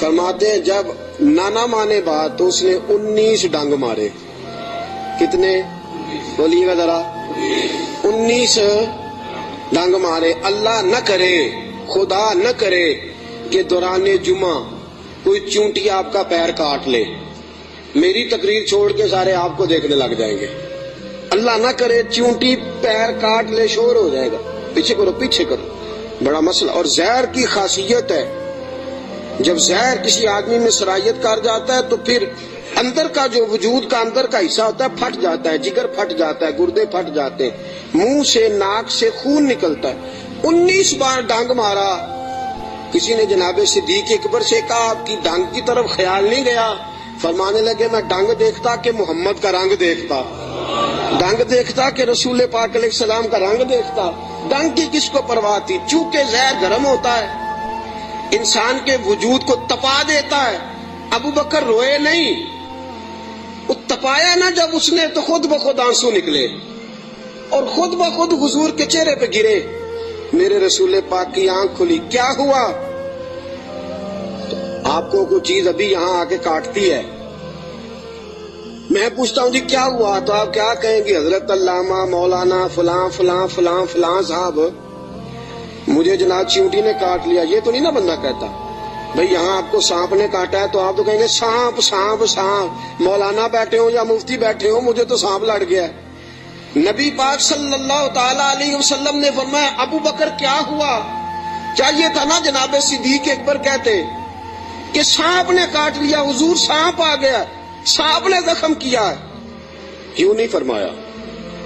Speaker 1: فرماتے ہیں جب نانا مانے بات تو اس نے 19 ڈنگ مارے۔ کتنے بولیے گا ذرا؟ 19 ڈنگ مارے۔ اللہ نہ کرے، خدا نہ کرے کہ دوران جمعہ کوئی چونٹی آپ کا پیر کاٹ لے، میری تقریر چھوڑ کے سارے آپ کو دیکھنے لگ جائیں گے۔ اللہ نہ کرے چونٹی پیر کاٹ لے، شور ہو جائے گا، پیچھے کرو پیچھے کرو، بڑا مسئلہ۔ اور زہر کی خاصیت ہے، جب زہر کسی آدمی میں سرایت کر جاتا ہے تو پھر اندر کا جو وجود کا اندر کا حصہ ہوتا ہے پھٹ جاتا ہے، جگر پھٹ جاتا ہے، گردے پھٹ جاتے ہیں، منہ سے ناک سے خون نکلتا ہے۔ 19 بار ڈانگ مارا۔ کسی نے جناب صدیق اکبر سے کہا آپ کی ڈانگ کی طرف خیال نہیں گیا؟ فرمانے لگے میں ڈانگ دیکھتا کہ محمد کا رنگ دیکھتا، ڈانگ دیکھتا کہ رسول پاک علیہ السلام کا رنگ دیکھتا۔ ڈانگ کی کس کو پرواہ تھی؟ چونکہ زہر گرم ہوتا ہے، انسان کے وجود کو تپا دیتا ہے۔ ابوبکر روئے نہیں، وہ تپایا نہ جب اس نے تو خود بخود آنسو نکلے اور خود بخود حضور کے چہرے پہ گرے۔ میرے رسول پاک کی آنکھ کھلی، کیا ہوا؟ تو آپ کو کوئی چیز ابھی یہاں آ کے کاٹتی ہے، میں پوچھتا ہوں جی کیا ہوا، تو آپ کیا کہیں گے؟ حضرت علامہ مولانا فلاں فلاں فلاں فلاں صاحب مجھے جناب چیونٹی نے کاٹ لیا۔ یہ تو نہیں نا بندہ کہتا بھئی یہاں آپ کو سانپ نے کاٹا ہے، تو آپ تو کہیں گے سانپ سانپ سانپ، مولانا بیٹھے ہوں یا مفتی بیٹھے ہوں مجھے تو سانپ لڑ گیا ہے۔ نبی پاک صلی اللہ تعالی علیہ وسلم نے فرمایا ابو بکر کیا ہوا؟ چاہیے تھا نا جناب صدیق اکبر کہتے کہ سانپ نے کاٹ لیا، حضور سانپ آ گیا، سانپ نے زخم کیا ہے، کیوں نہیں فرمایا؟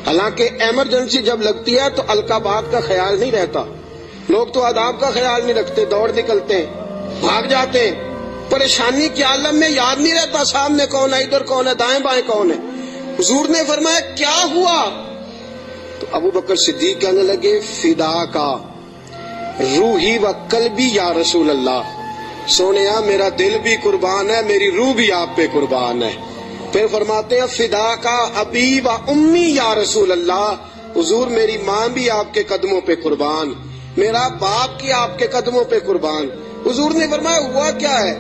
Speaker 1: حالانکہ ایمرجنسی جب لگتی ہے تو القابات کا خیال نہیں رہتا، لوگ تو آداب کا خیال نہیں رکھتے، دوڑ نکلتے ہیں، بھاگ جاتے ہیں، پریشانی کے عالم میں یاد نہیں رہتا سامنے کون ہے، ادھر کون ہے، دائیں بائیں کون ہے۔ حضور نے فرمایا کیا ہوا؟ تو ابو بکر صدیق کہنے لگے فدا کا روحی و قلبی یا رسول اللہ، سونیا میرا دل بھی قربان ہے، میری روح بھی آپ پہ قربان ہے۔ پھر فرماتے ہیں فدا کا ابی و امی یا رسول اللہ، حضور میری ماں بھی آپ کے قدموں پہ قربان، میرا باپ کی آپ کے قدموں پہ قربان۔ حضور نے فرمایا ہوا کیا ہے؟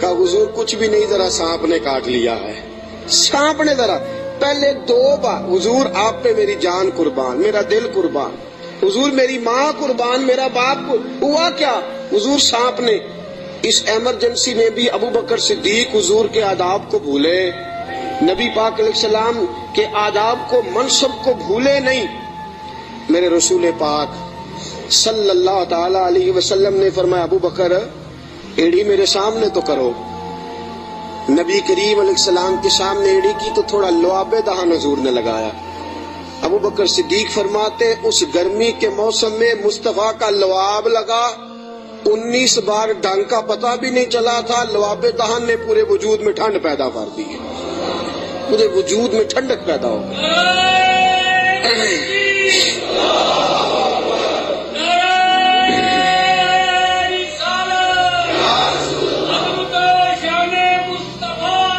Speaker 1: کہا حضور کچھ بھی نہیں، ذرا سانپ نے کاٹ لیا ہے، سانپ نے ذرا پہلے 2 بار حضور آپ پہ میری جان قربان، میرا دل قربان، حضور میری ماں قربان، میرا باپ ہوا کیا؟ حضور سانپ نے۔ اس ایمرجنسی میں بھی ابو بکر صدیق حضور کے آداب کو بھولے، نبی پاک علیہ السلام کے آداب کو، منصب کو بھولے نہیں۔ میرے رسول پاک صلی اللہ تعالی علیہ وسلم نے فرمایا ابو بکر ایڑی میرے سامنے تو کرو. نبی کریم علیہ السلام کے سامنے ایڑی کی تو تھوڑا لعاب دہن حضور نے لگایا. ابو بکر صدیق فرماتے اس گرمی کے موسم میں مصطفیٰ کا لعاب لگا 19 بار ڈنگ کا پتہ بھی نہیں چلا تھا. لعاب دہن نے پورے وجود میں ٹھنڈ پیدا کر دی, پورے وجود میں ٹھنڈک پیدا ہو گئی.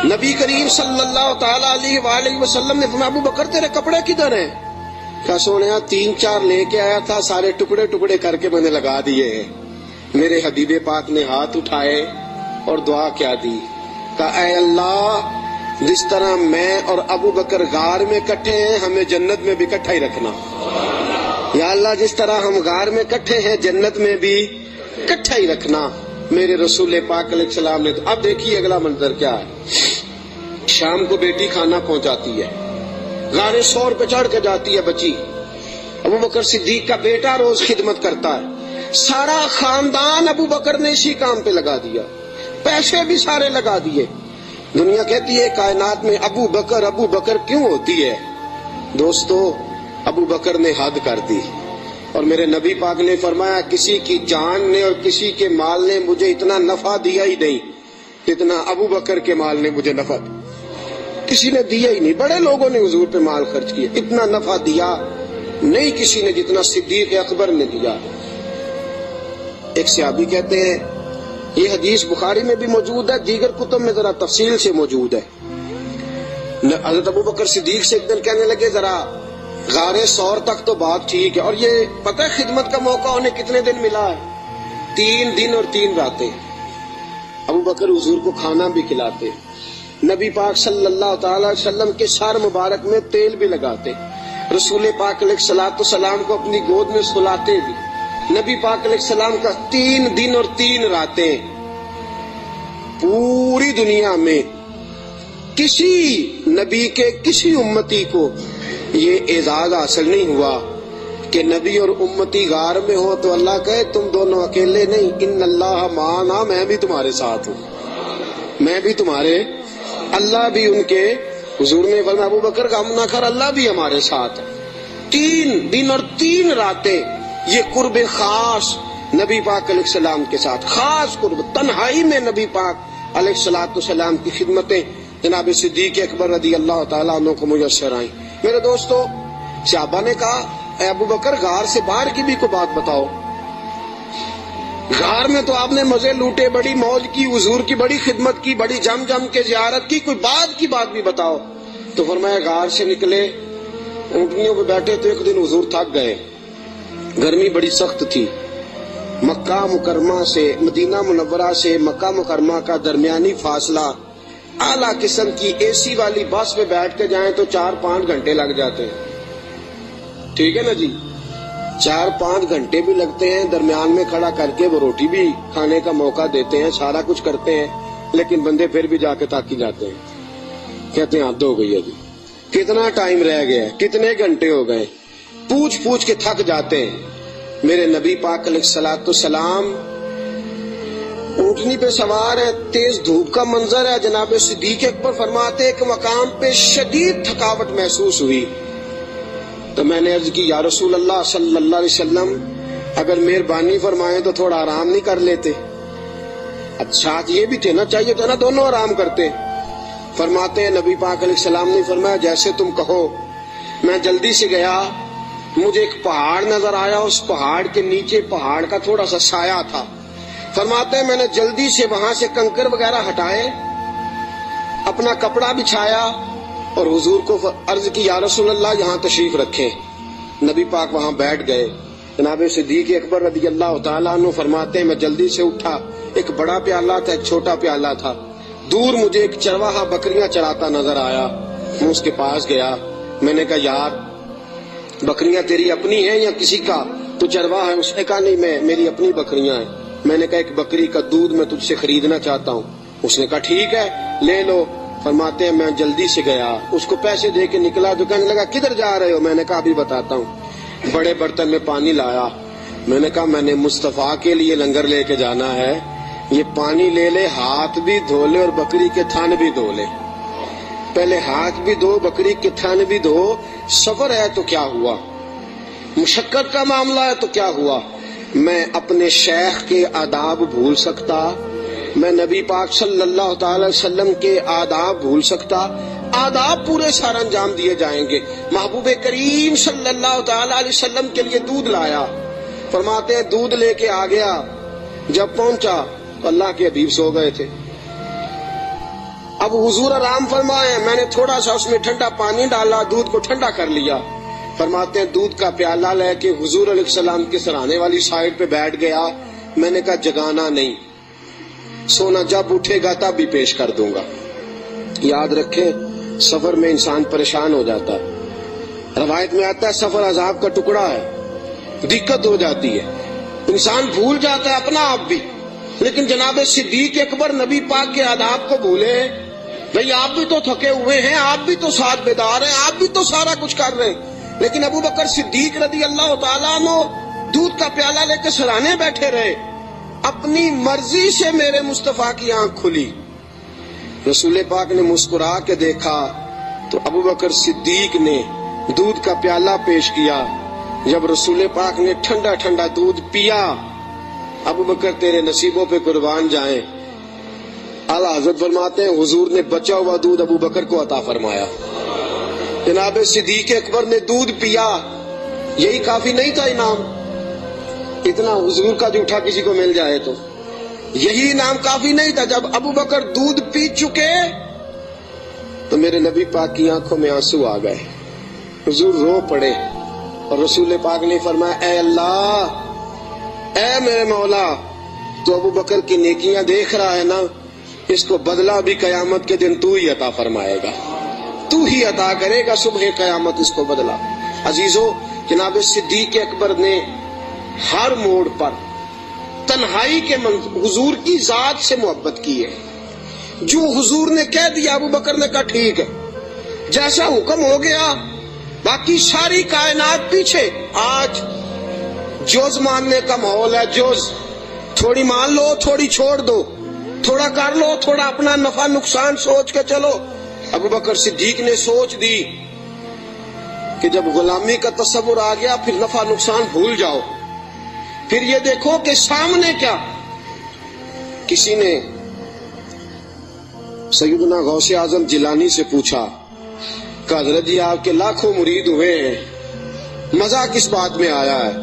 Speaker 1: نبی کریم صلی اللہ تعالی علیہ وآلہ وسلم نے فرمایا ابو بکر تیرے کپڑے کدھر ہیں؟ کہا سونیا 3-4 لے کے آیا تھا, سارے ٹکڑے ٹکڑے کر کے میں نے لگا دیے ہیں. میرے حبیب پاک نے ہاتھ اٹھائے اور دعا کیا دی, کہا اے اللہ جس طرح میں اور ابو بکر غار میں کٹھے ہیں ہمیں جنت میں بھی کٹھا ہی رکھنا. یا اللہ جس طرح ہم غار میں کٹھے ہیں جنت میں بھی کٹھا ہی رکھنا. میرے رسول پاک علیہ السلام نے. اب دیکھیے اگلا منظر کیا ہے. شام کو بیٹی کھانا پہنچاتی ہے, غار سور پہ چڑھ کے جاتی ہے بچی. ابو بکر صدیق کا بیٹا روز خدمت کرتا ہے. سارا خاندان ابو بکر نے اسی کام پہ لگا دیا, پیسے بھی سارے لگا دیے. دنیا کہتی ہے کائنات میں ابو بکر کیوں ہوتی ہے؟ دوستو ابو بکر نے حد کر دی. اور میرے نبی پاک نے فرمایا کسی کی جان نے اور کسی کے مال نے مجھے اتنا نفع دیا ہی نہیں جتنا ابو بکر کے مال نے مجھے نفع دیا. کسی نے دیا ہی نہیں. بڑے لوگوں نے حضور پہ مال خرچ کیا, اتنا نفع دیا نہیں کسی نے جتنا صدیق اکبر نے دیا. ایک صحابی کہتے ہیں یہ حدیث بخاری میں بھی موجود ہے, دیگر کتب میں ذرا تفصیل سے موجود ہے. حضرت ابو بکر صدیق سے ایک دن کہنے لگے ذرا غار سور تک تو بات ٹھیک ہے, اور یہ پتہ ہے خدمت کا موقع انہیں کتنے دن ملا ہے؟ 3 دن اور 3 راتیں. ابو بکر حضور کو کھانا بھی کھلاتے, نبی پاک صلی اللہ تعالی وسلم کے سر مبارک میں تیل بھی لگاتے, رسول پاک علیہ الصلوۃ والسلام کو اپنی گود میں سلاتے بھی. نبی پاک علیہ السلام کا 3 دن اور 3 راتیں پوری دنیا میں کسی نبی کے کسی امتی کو یہ اعزاز حاصل نہیں ہوا کہ نبی اور امتی غار میں ہو تو اللہ کہے تم دونوں اکیلے نہیں, ان اللہ معنا, میں بھی تمہارے ساتھ ہوں, میں بھی تمہارے. اللہ بھی ان کے حضور نے فرمایا ابو بکر غم نہ کر, اللہ بھی ہمارے ساتھ ہے. 3 دن اور 3 راتیں یہ قرب خاص نبی پاک علیہ السلام کے ساتھ, خاص قرب تنہائی میں نبی پاک علیہ الصلوۃ والسلام کی خدمتیں جناب صدیق اکبر رضی اللہ تعالیٰ عنہ کو میسر آئیں. میرے دوستو صحابہ نے کہا اے ابو بکر غار سے باہر کی بھی کوئی بات بتاؤ. غار میں تو آپ نے مزے لوٹے, بڑی موج کی, حضور کی بڑی خدمت کی, بڑی جم کے زیارت کی, کوئی بات بھی بتاؤ. تو فرمایا غار سے نکلے, اونٹنیوں پہ بیٹھے تو ایک دن حضور تھک گئے, گرمی بڑی سخت تھی. مکہ مکرمہ سے مدینہ منورہ سے مکہ مکرمہ کا درمیانی فاصلہ, اعلیٰ قسم کی اے سی والی بس پہ بیٹھ کے جائیں تو 4-5 گھنٹے لگ جاتے ہیں. ٹھیک ہے نا جی, 4-5 گھنٹے بھی لگتے ہیں. درمیان میں کھڑا کر کے وہ روٹی بھی کھانے کا موقع دیتے ہیں, سارا کچھ کرتے ہیں, لیکن بندے پھر بھی جا کے تاکی جاتے ہیں, کہتے ہیں حد ہو گئی ہے جی, کتنا ٹائم رہ گیا ہے, کتنے گھنٹے ہو گئے, پوچھ کے تھک جاتے ہیں. میرے نبی پاک علیہ الصلوۃ والسلام اونٹنی پہ سوار ہے, تیز دھوپ کا منظر ہے. جناب صدیق اکبر فرماتے ایک مقام پہ شدید تھکاوٹ محسوس ہوئی تو میں نے عرض کی یا رسول اللہ صلی اللہ علیہ وسلم اگر مہربانی فرمائیں تو تھوڑا آرام نہیں کر لیتے؟ اچھا یہ بھی تھے نا, چاہیے تھا نا دونوں آرام کرتے. فرماتے ہیں نبی پاک علیہ السلام نے فرمایا جیسے تم کہو. میں جلدی سے گیا, مجھے ایک پہاڑ نظر آیا, اس پہاڑ کے نیچے پہاڑ کا تھوڑا سا سایہ تھا. فرماتے ہیں میں نے جلدی سے وہاں سے کنکر وغیرہ ہٹائے, اپنا کپڑا بچھایا اور حضور کو عرض کی یا رسول اللہ یہاں تشریف رکھیں. نبی پاک وہاں بیٹھ گئے. جناب صدیق اکبر رضی اللہ تعالیٰ عنہ فرماتے ہیں میں جلدی سے اٹھا, ایک بڑا پیالہ تھا ایک چھوٹا پیالہ تھا. دور مجھے ایک چرواہا بکریاں چراتا نظر آیا, میں اس کے پاس گیا. میں نے کہا یار بکریاں تیری اپنی ہیں یا کسی کا؟ تو چرواہا ہے. اس نے کہا نہیں میری اپنی بکریاں ہیں. میں نے کہا ایک بکری کا دودھ میں تجھ سے خریدنا چاہتا ہوں. اس نے کہا ٹھیک ہے لے لو. فرماتے ہیں میں جلدی سے گیا, اس کو پیسے دے کے نکلا تو کہنے لگا کدھر جا رہے ہو؟ میں نے کہا ابھی بتاتا ہوں. بڑے برتن میں پانی لایا, میں نے کہا میں نے مصطفیٰ کے لیے لنگر لے کے جانا ہے، یہ پانی لے لے، ہاتھ بھی دھو لے اور بکری کے تھن بھی دھو لے۔ پہلے ہاتھ بھی دھو، بکری کے تھن بھی دھو۔ سفر ہے تو کیا ہوا، مشقت کا معاملہ ہے تو کیا ہوا؟ میں اپنے شیخ کے آداب بھول سکتا؟ میں نبی پاک صلی اللہ تعالی وسلم کے آداب بھول سکتا؟ آداب پورے سر انجام دیے جائیں گے۔ محبوب کریم صلی اللہ تعالی علیہ وسلم کے لیے دودھ لایا، فرماتے ہیں دودھ لے کے آ گیا، جب پہنچا تو اللہ کے حبیب سو گئے تھے۔ اب حضور آرام فرمائے، میں نے تھوڑا سا اس میں ٹھنڈا پانی ڈالا، دودھ کو ٹھنڈا کر لیا۔ فرماتے ہیں دودھ کا پیالہ لے کے حضور علیہ السلام کے سرانے والی سائڈ پہ بیٹھ گیا۔ میں نے کہا جگانا نہیں، سونا جب اٹھے گا تب بھی پیش کر دوں گا۔ یاد رکھیں سفر میں انسان پریشان ہو جاتا ہے، روایت میں آتا ہے سفر عذاب کا ٹکڑا ہے، دقت ہو جاتی ہے، انسان بھول جاتا ہے اپنا آپ بھی۔ لیکن جناب صدیق اکبر نبی پاک کے آداب کو بھولے؟ بھئی آپ بھی تو تھکے ہوئے ہیں، آپ بھی تو ساتھ بیدار ہیں، آپ بھی تو سارا کچھ کر رہے ہیں، لیکن ابو بکر صدیق رضی اللہ تعالیٰ عنہ دودھ کا پیالہ لے کے سرانے بیٹھے رہے۔ اپنی مرضی سے میرے مصطفیٰ کی آنکھ کھلی، رسول پاک نے مسکرا کے دیکھا تو ابو بکر صدیق نے دودھ کا پیالہ پیش کیا۔ جب رسول پاک نے ٹھنڈا ٹھنڈا دودھ پیا، ابو بکر تیرے نصیبوں پہ قربان جائیں، اعلیٰ حضرت فرماتے ہیں حضور نے بچا ہوا دودھ ابو بکر کو عطا فرمایا۔ جناب صدیق اکبر نے دودھ پیا، یہی کافی نہیں تھا انعام؟ اتنا حضور کا جھوٹا کسی کو مل جائے تو یہی انعام کافی نہیں تھا؟ جب ابو بکر دودھ پی چکے تو میرے نبی پاک کی آنکھوں میں آنسو آ گئے، حضور رو پڑے، اور رسول پاک نے فرمایا اے اللہ، اے میرے مولا، تو ابو بکر کی نیکیاں دیکھ رہا ہے نا، اس کو بدلہ بھی قیامت کے دن تو ہی عطا فرمائے گا، تو ہی عطا کرے گا صبح قیامت اس کو بدلہ۔ عزیزو، جناب صدیق اکبر نے ہر موڑ پر تنہائی کے حضور کی ذات سے محبت کی ہے۔ جو حضور نے کہہ دیا ابو بکر نے کہا ٹھیک ہے، جیسا حکم ہو گیا، باقی ساری کائنات پیچھے۔ آج جوز ماننے کا ماحول ہے، جوز، تھوڑی مان لو تھوڑی چھوڑ دو، تھوڑا کر لو تھوڑا اپنا نفع نقصان سوچ کے چلو۔ ابو بکر صدیق نے سوچ دی کہ جب غلامی کا تصور آ گیا پھر نفع نقصان بھول جاؤ، پھر یہ دیکھو کہ سامنے کیا۔ کسی نے سیدنا غوث اعظم جیلانی سے پوچھا کہ حضرت جی آپ کے لاکھوں مرید ہوئے ہیں، مزہ کس بات میں آیا ہے؟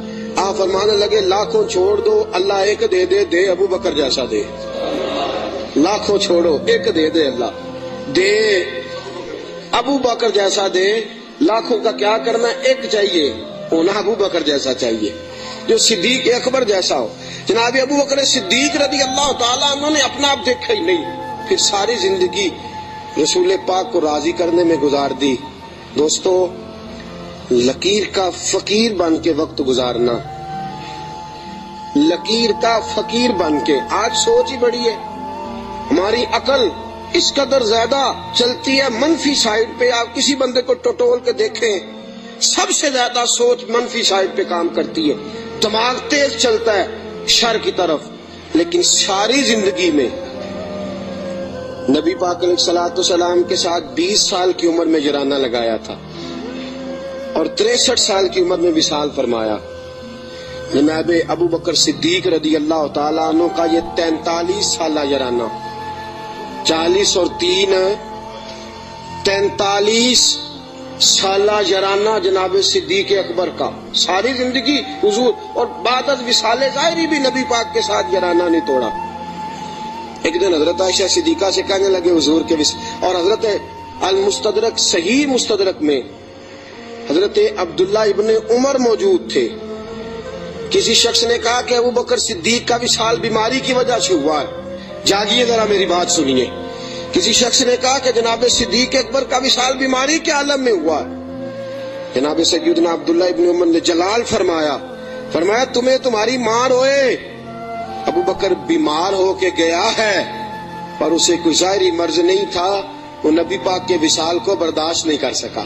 Speaker 1: آپ فرمانے لگے لاکھوں چھوڑ دو، اللہ ایک دے دے، دے ابو بکر جیسا دے۔ لاکھوں چھوڑو، ایک دے دے اللہ، دے ابو بکر جیسا دے۔ لاکھوں کا کیا کرنا، ایک چاہیے، ہونا ابو بکر جیسا چاہیے، جو صدیق اکبر جیسا ہو۔ جناب ابو بکر صدیق رضی اللہ تعالیٰ عنہ نے اپنا آپ دیکھا ہی نہیں، پھر ساری زندگی رسول پاک کو راضی کرنے میں گزار دی۔ دوستو، لکیر کا فقیر بن کے وقت گزارنا، لکیر کا فقیر بن کے۔ آج سوچ ہی بڑی ہے، ہماری عقل اس قدر زیادہ چلتی ہے منفی سائڈ پہ۔ آپ کسی بندے کو ٹٹول کے دیکھیں، سب سے زیادہ سوچ منفی سائڈ پہ کام کرتی ہے، دماغ تیز چلتا ہے شر کی طرف۔ لیکن ساری زندگی میں نبی پاک علیہ الصلوۃ والسلام کے ساتھ 20 سال کی عمر میں جرانہ لگایا تھا اور 63 سال کی عمر میں وصال فرمایا۔ جناب ابو بکر صدیق رضی اللہ تعالیٰ عنہ کا یہ 43 سالہ جرانہ، 40 اور 3 43 سالہ جرانہ جناب صدیق اکبر کا، ساری زندگی حضور، اور بعد از وصال ظاہری بھی نبی پاک کے ساتھ جرانہ نہیں توڑا۔ ایک دن حضرت عائشہ صدیقہ سے کہنے لگے حضور کے اور حضرت المستدرک صحیح مستدرک میں حضرت عبداللہ ابن عمر موجود تھے۔ کسی شخص نے کہا کہ ابو بکر صدیق کا وصال بیماری کی وجہ سے ہوا ہے، جاگیے ذرا میری بات سنیے۔ کسی شخص نے کہا کہ جناب صدیق اکبر کا وصال بیماری کے عالم میں ہوا ہے۔ جناب سیدنا عبداللہ ابن عمر نے جلال فرمایا تمہیں تمہاری ماں روئے، ابو بکر بیمار ہو کے گیا ہے پر اسے کوئی ظاہری مرض نہیں تھا، وہ نبی پاک کے وصال کو برداشت نہیں کر سکا۔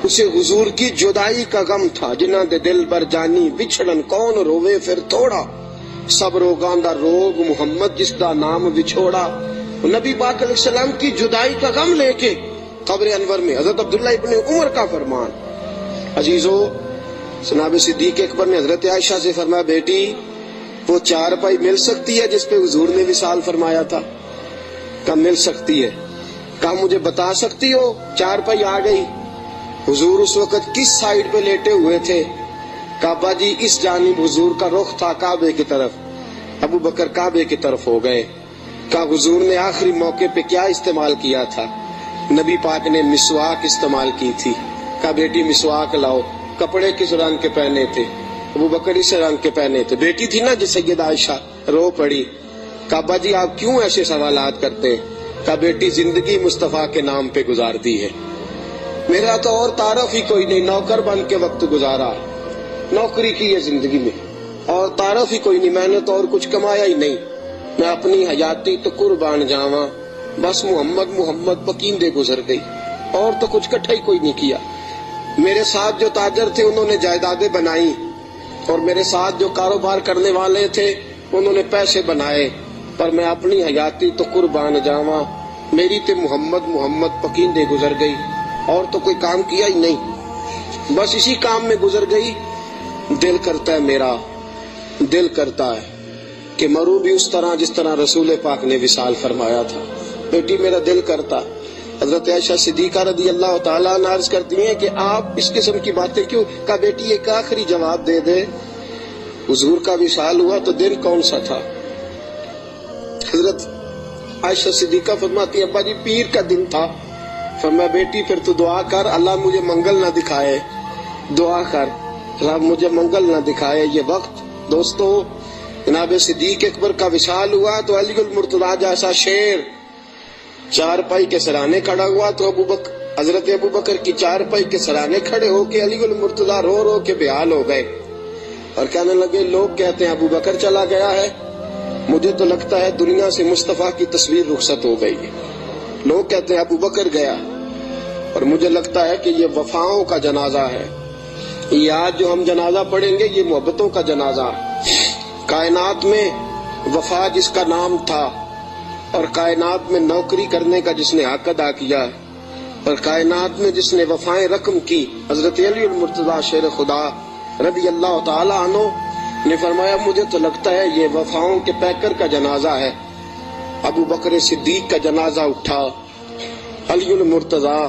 Speaker 1: اسے حضور کی جدائی کا غم تھا، جنہاں دے دل بر جانی بچھڑن کون روے پھر تھوڑا، سب روگاں دا روگ محمد جس دا نام بچھوڑا۔ نبی پاک علیہ السلام کی جدائی کا غم لے کے قبر انور میں حضرت عبداللہ ابن عمر کا فرمان۔ عزیزو، جناب صدیق اکبر نے حضرت عائشہ سے فرمایا، بیٹی وہ چارپائی مل سکتی ہے جس پہ حضور نے وصال فرمایا تھا؟ کہا مل سکتی ہے۔ کہا مجھے بتا سکتی ہو؟ چارپائی آ گئی۔ حضور اس وقت کس سائیڈ پہ لیٹے ہوئے تھے؟ کعبہ جی اس جانب حضور کا رخ تھا کعبے کی طرف، ابو بکر کعبے کی طرف ہو گئے۔ کہا حضور نے آخری موقع پہ کیا استعمال کیا تھا؟ نبی پاک نے مسواک استعمال کی تھی۔ کہا بیٹی مسواک لاؤ۔ کپڑے کس رنگ کے پہنے تھے؟ ابو بکر اس رنگ کے پہنے تھے۔ بیٹی تھی نا جی سیدہ عائشہ، رو پڑی۔ کعبہ جی آپ کیوں ایسے سوالات کرتے ہیں؟ کہا بیٹی زندگی مصطفیٰ کے نام پہ گزار دی ہے، میرا تو اور تعارف ہی کوئی نہیں، نوکر بن کے وقت گزارا، نوکری کی ہے زندگی میں، اور تعارف ہی کوئی نہیں، میں نے تو اور کچھ کمایا ہی نہیں، میں اپنی حیاتی تو قربان جاواں، بس محمد محمد پکیندے گزر گئی، اور تو کچھ کٹھا ہی کوئی نہیں کیا۔ میرے ساتھ جو تاجر تھے انہوں نے جائیدادیں بنائی، اور میرے ساتھ جو کاروبار کرنے والے تھے انہوں نے پیسے بنائے، پر میں اپنی حیاتی تو قربان جاواں، میری تے محمد محمد پکیندے گزر گئی، اور تو کوئی کام کیا ہی نہیں، بس اسی کام میں گزر گئی۔ دل کرتا ہے، میرا دل کرتا ہے کہ مروں بھی اس طرح جس طرح رسول پاک نے وصال فرمایا تھا۔ بیٹی میرا دل کرتا۔ حضرت عائشہ صدیقہ رضی اللہ تعالیٰ عنہا عرض کرتی ہیں کہ آپ اس قسم کی باتیں کیوں؟ کہا بیٹی ایک آخری جواب دے دے، حضور کا وصال ہوا تو دن کون سا تھا؟ حضرت عائشہ صدیقہ فرماتی ہیں ابا جی پیر کا دن تھا۔ فرمایا بیٹی پھر تو دعا کر اللہ مجھے منگل نہ دکھائے، دعا کر اللہ مجھے منگل نہ دکھائے یہ وقت۔ دوستو، جناب صدیق اکبر کا وصال ہوا تو علی المرتضیٰ جیسا شیر چارپائی کے سرانے کھڑا ہوا، تو حضرت ابو بکر کی چارپائی کے سرانے کھڑے ہو کے علی المرتضیٰ رو رو کے بحال ہو گئے، اور کہنے لگے لوگ کہتے ہیں ابو بکر چلا گیا ہے، مجھے تو لگتا ہے دنیا سے مصطفیٰ کی تصویر رخصت ہو گئی ہے۔ لوگ کہتے ہیں ابو بکر گیا، اور مجھے لگتا ہے کہ یہ وفاؤں کا جنازہ ہے، یہ آج جو ہم جنازہ پڑھیں گے یہ محبتوں کا جنازہ۔ کائنات میں وفا جس کا نام تھا، اور کائنات میں نوکری کرنے کا جس نے حق ادا کیا، اور کائنات میں جس نے وفائیں رقم کی، حضرت علی المرتضیٰ شیر خدا رضی اللہ تعالی عنہ نے فرمایا مجھے تو لگتا ہے یہ وفاؤں کے پیکر کا جنازہ ہے۔ ابو بکر صدیق کا جنازہ اٹھا، علی المرتضیٰ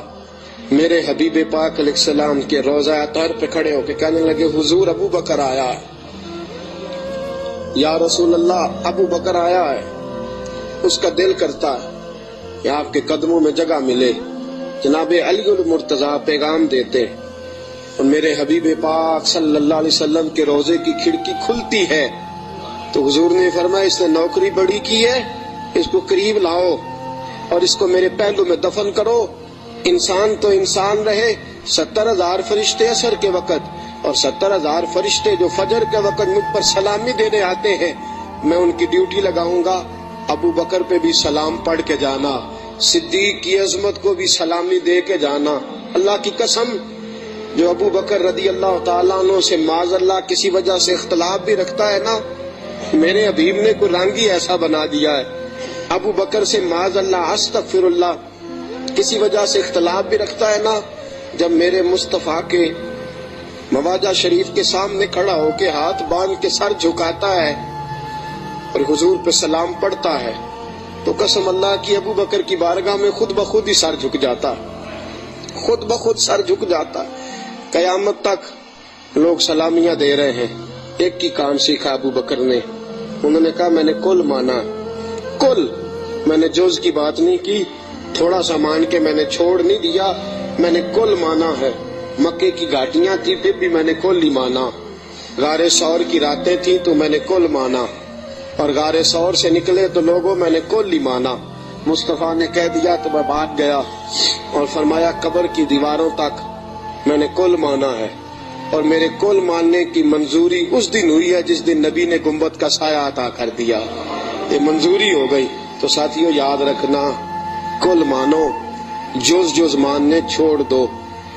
Speaker 1: میرے حبیب پاک علیہ السلام کے روضہ اطہر پہ کھڑے ہو کے کہنے لگے حضور ابو بکر آیا ہے، یا رسول اللہ ابو بکر آیا ہے۔ اس کا دل کرتا ہے کہ آپ کے قدموں میں جگہ ملے۔ جناب علی المرتضیٰ پیغام دیتے، اور میرے حبیب پاک صلی اللہ علیہ وسلم کے روضے کی کھڑکی کھلتی ہے تو حضور نے فرمایا اس نے نوکری بڑی کی ہے، اس کو قریب لاؤ اور اس کو میرے پہلو میں دفن کرو۔ انسان تو انسان رہے، 70,000 فرشتے عصر کے وقت اور 70,000 فرشتے جو فجر کے وقت مجھ پر سلامی دینے آتے ہیں، میں ان کی ڈیوٹی لگاؤں گا۔ ابو بکر پہ بھی سلام پڑھ کے جانا، صدیق کی عظمت کو بھی سلامی دے کے جانا۔ اللہ کی قسم، جو ابو بکر رضی اللہ تعالیٰ عنہ سے معاذ اللہ کسی وجہ سے اختلاف بھی رکھتا ہے نا، میرے حبیب نے کوئی رنگ ہی ایسا بنا دیا ہے۔ ابو بکر سے معاذ اللہ استغفر اللہ کسی وجہ سے اختلاف بھی رکھتا ہے نا، جب میرے مصطفیٰ کے مواجہ شریف کے سامنے کھڑا ہو کے ہاتھ باندھ کے سر جھکاتا ہے اور حضور پہ سلام پڑھتا ہے، تو قسم اللہ کی ابو بکر کی بارگاہ میں خود بخود ہی سر جھک جاتا، خود بخود سر جھک جاتا۔ قیامت تک لوگ سلامیاں دے رہے ہیں۔ ایک کی کام سیکھا ابو بکر نے، انہوں نے کہا میں نے کل مانا، کل، میں نے جز کی بات نہیں کی، تھوڑا سا مان کے میں نے چھوڑ نہیں دیا، میں نے کل مانا ہے۔ مکے کی گھاٹیاں تھی پھر بھی میں نے کل ہی مانا، غار سور کی راتیں تھی تو میں نے کل مانا، اور غار سور سے نکلے تو لوگوں میں نے کل ہی مانا۔ مصطفیٰ نے کہہ دیا تو میں بھاگ گیا، اور فرمایا قبر کی دیواروں تک میں نے کل مانا ہے، اور میرے کل ماننے کی منظوری اس دن ہوئی ہے جس دن نبی نے گنبد کا سایہ عطا کر دیا، یہ منظوری ہو گئی۔ تو ساتھیوں یاد رکھنا، کل مانو، جز جز ماننے چھوڑ دو۔